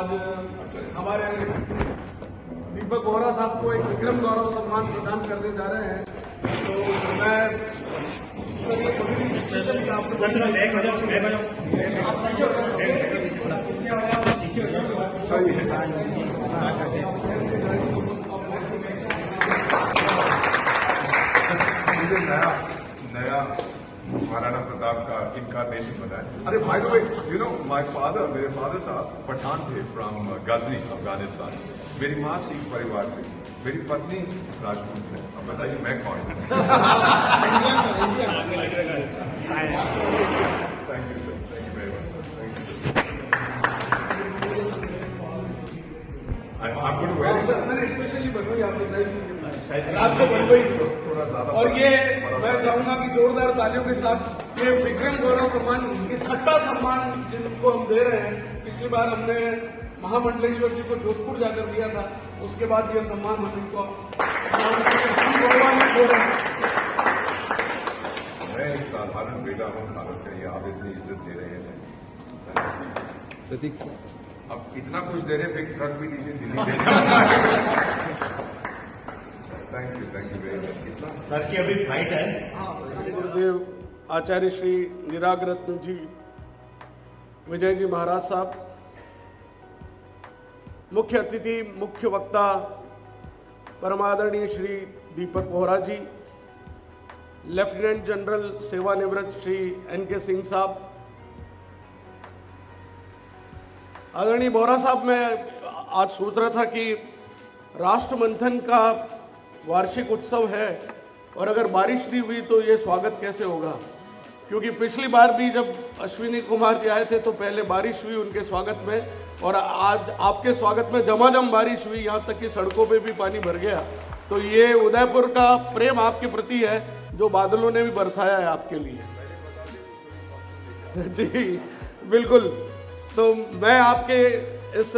आज हमारे दीपक बोहरा साहब को एक विक्रम गौरव सम्मान प्रदान करने जा रहे हैं। तो मैं सर ये नया महाराणा प्रताप का इनकारनेशन बना है। अरे भाई the way, you know my father, मेरे फादर साहब पठान थे फ्रॉम गजनी, अफगानिस्तान। मेरी माँ सिख परिवार से, मेरी पत्नी राजपूत है। अब बताइए मैं कौन हूँ? Thank you sir, thank you very much sir, thank you. आपको तो मैंने स्पेशली बनवाई आपके साइज रात को बनवाई थोड़ा ज्यादा। और ये मैं चाहूंगा कि जोरदार तालियों के साथ ये विक्रम गौरव सम्मान, ये छठा सम्मान जिनको हम दे रहे हैं। पिछली बार हमने महामंडलेश्वर जी को जोधपुर जाकर दिया था, उसके बाद ये सम्मान हम इनको मैं एक साधारण बेटा हूँ भारत का, ये आप इतनी इज्जत दे रहे हैं। प्रतीक अब इतना कुछ दे रहे हैं, एक ट्रक भी दीजिए दिल्ली से। Thank you very much. इतना सर की अभी फ्लाइट है। श्री गुरुदेव आचार्य श्री निराग रत्न जी, विजय जी महाराज साहब, मुख्य अतिथि, मुख्य वक्ता परमादरणीय श्री दीपक बोहरा जी, लेफ्टिनेंट जनरल सेवानिवृत्त श्री NK सिंह साहब, आदरणीय बोहरा साहब, मैं आज सोच रहा था कि राष्ट्र मंथन का वार्षिक उत्सव है और अगर बारिश नहीं हुई तो ये स्वागत कैसे होगा, क्योंकि पिछली बार भी जब अश्विनी कुमार जी आए थे तो पहले बारिश हुई उनके स्वागत में और आज आपके स्वागत में झमाझम बारिश हुई, यहाँ तक कि सड़कों पे भी पानी भर गया। तो ये उदयपुर का प्रेम आपके प्रति है जो बादलों ने भी बरसाया है आपके लिए। जी बिल्कुल। तो मैं आपके इस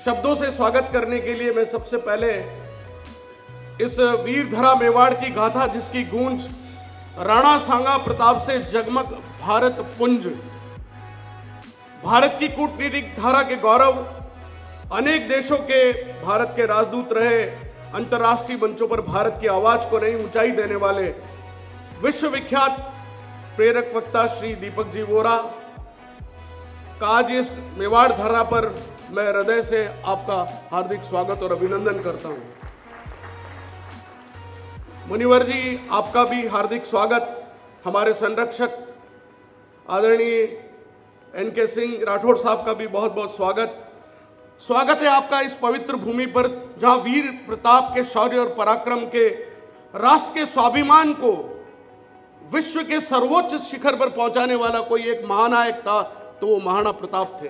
शब्दों से स्वागत करने के लिए मैं सबसे पहले इस वीर धरा मेवाड़ की गाथा जिसकी गूंज राणा सांगा प्रताप से जगमग भारत पुंज, भारत की कूटनीतिक धारा के गौरव, अनेक देशों के भारत के राजदूत रहे, अंतर्राष्ट्रीय मंचों पर भारत की आवाज को नई ऊंचाई देने वाले विश्वविख्यात प्रेरक वक्ता श्री दीपक जी बोहरा का आज इस मेवाड़ धरा पर मैं हृदय से आपका हार्दिक स्वागत और अभिनंदन करता हूं। मुनिवर जी, आपका भी हार्दिक स्वागत। हमारे संरक्षक आदरणीय NK सिंह राठौड़ साहब का भी बहुत बहुत स्वागत है आपका इस पवित्र भूमि पर जहां वीर प्रताप के शौर्य और पराक्रम के राष्ट्र के स्वाभिमान को विश्व के सर्वोच्च शिखर पर पहुंचाने वाला कोई एक महानायक था तो वो महाराणा प्रताप थे।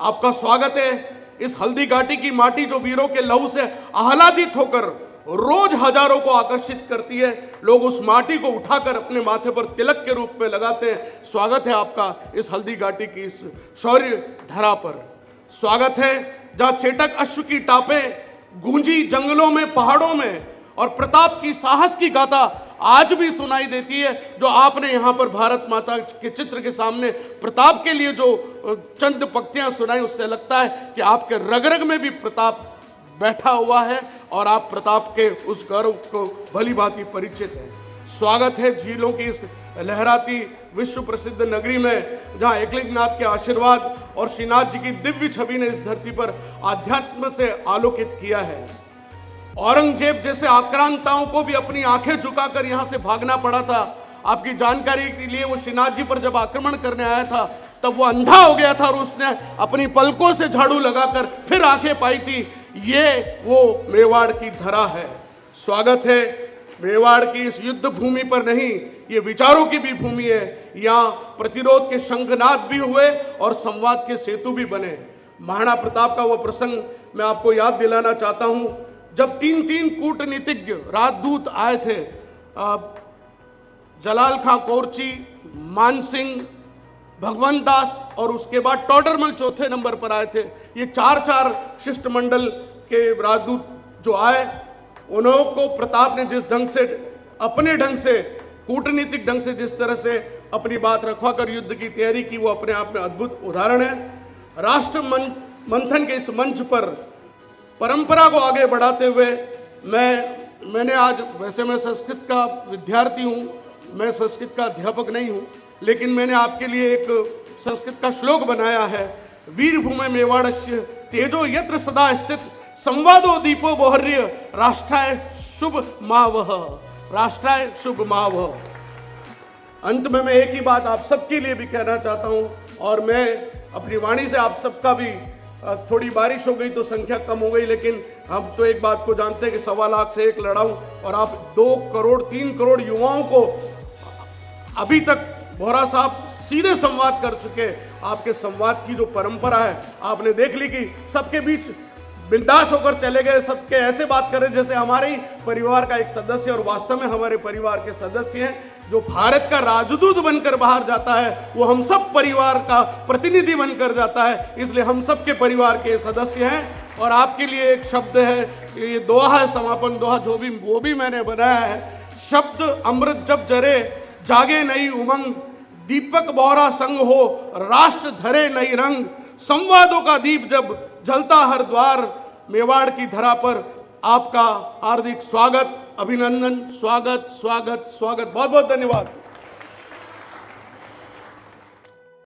आपका स्वागत है इस हल्दी घाटी की माटी जो वीरों के लहू से आह्लादित होकर रोज हजारों को आकर्षित करती है। लोग उस माटी को उठाकर अपने माथे पर तिलक के रूप में लगाते हैं। स्वागत है आपका इस हल्दी घाटी की इस शौर्य धरा पर। स्वागत है जहां चेटक अश्व की टापें गूंजी जंगलों में, पहाड़ों में और प्रताप की साहस की गाथा आज भी सुनाई देती है। जो आपने यहाँ पर भारत माता के चित्र के सामने प्रताप के लिए जो चंद पंक्तियां सुनाई, उससे लगता है कि आपके रग रग में भी प्रताप बैठा हुआ है और आप प्रताप के उस गौरव को भली भांति परिचित हैं। स्वागत है झीलों की इस लहराती विश्व प्रसिद्ध नगरी में जहां एकलिंगनाथ के आशीर्वाद और श्रीनाथ जी की दिव्य छवि ने इस धरती पर आध्यात्म से आलोकित किया है। औरंगजेब जैसे आक्रांताओं को भी अपनी आंखें झुकाकर यहां से भागना पड़ा था। आपकी जानकारी के लिए वो श्रीनाथ जी पर जब आक्रमण करने आया था तब वो अंधा हो गया था और उसने अपनी पलकों से झाड़ू लगाकर फिर आंखें पाई थी। ये वो मेवाड़ की धरा है। स्वागत है मेवाड़ की इस युद्ध भूमि पर नहीं, ये विचारों की भी भूमि है। यहाँ प्रतिरोध के शंखनाद भी हुए और संवाद के सेतु भी बने। महाराणा प्रताप का वो प्रसंग मैं आपको याद दिलाना चाहता हूं जब तीन कूटनीतिज्ञ राजदूत आए थे, जलाल खां कोरची, मान सिंह, भगवंत दास और उसके बाद टोडरमल चौथे नंबर पर आए थे। ये चार शिष्टमंडल के राजदूत जो आए, उन्हों को प्रताप ने जिस ढंग से, अपने ढंग से, कूटनीतिक ढंग से जिस तरह से अपनी बात रखवा कर युद्ध की तैयारी की, वो अपने आप में अद्भुत उदाहरण है। राष्ट्र मंथन के इस मंच पर परंपरा को आगे बढ़ाते हुए मैंने आज, वैसे मैं संस्कृत का विद्यार्थी हूँ, मैं संस्कृत का अध्यापक नहीं हूँ, लेकिन मैंने आपके लिए एक संस्कृत का श्लोक बनाया है। वीर भूमि मेवाड़स्य तेजो यत्र सदा स्थित संवादो दीपो बोहर्य राष्ट्राय शुभ मावह, राष्ट्राय शुभ मावह। अंत में मैं एक ही बात आप सबके लिए भी कहना चाहता हूं, और मैं अपनी वाणी से आप सबका भी, थोड़ी बारिश हो गई तो संख्या कम हो गई, लेकिन हम तो एक बात को जानते हैं कि 1.25 लाख से 1 लड़ाऊं, और आप 2 करोड़ 3 करोड़ युवाओं को अभी तक बोहरा साहब सीधे संवाद कर चुके। आपके संवाद की जो परंपरा है आपने देख ली कि सबके बीच बिंदास होकर चले गए, सबके ऐसे बात कर रहे जैसे हमारे ही परिवार का एक सदस्य, और वास्तव में हमारे परिवार के सदस्य हैं। जो भारत का राजदूत बनकर बाहर जाता है वो हम सब परिवार का प्रतिनिधि बनकर जाता है, इसलिए हम सब के परिवार के सदस्य हैं। और आपके लिए एक शब्द है, ये दोहा है, समापन दोहा जो भी, वो भी मैंने बनाया है। शब्द अमृत जब जरे जागे नई उमंग, दीपक बोहरा संग हो राष्ट्र धरे नई रंग, संवादों का दीप जब जलता हर द्वार, मेवाड़ की धरा पर आपका हार्दिक स्वागत, अभिनंदन, स्वागत स्वागत स्वागत। बहुत बहुत धन्यवाद।